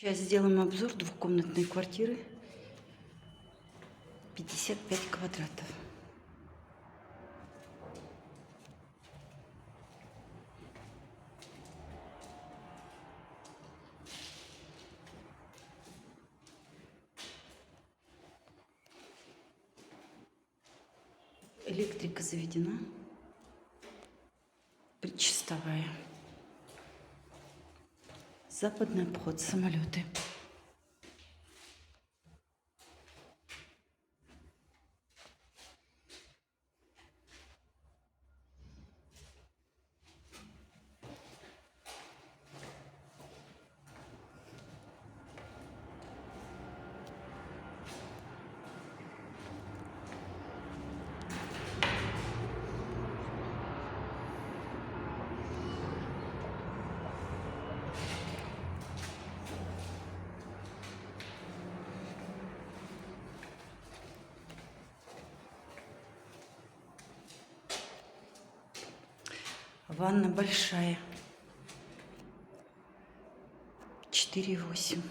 Сейчас сделаем обзор двухкомнатной квартиры, 55 квадратов. Электрика заведена, предчистовая. Западный обход, самолеты. Ванна большая, 4,8.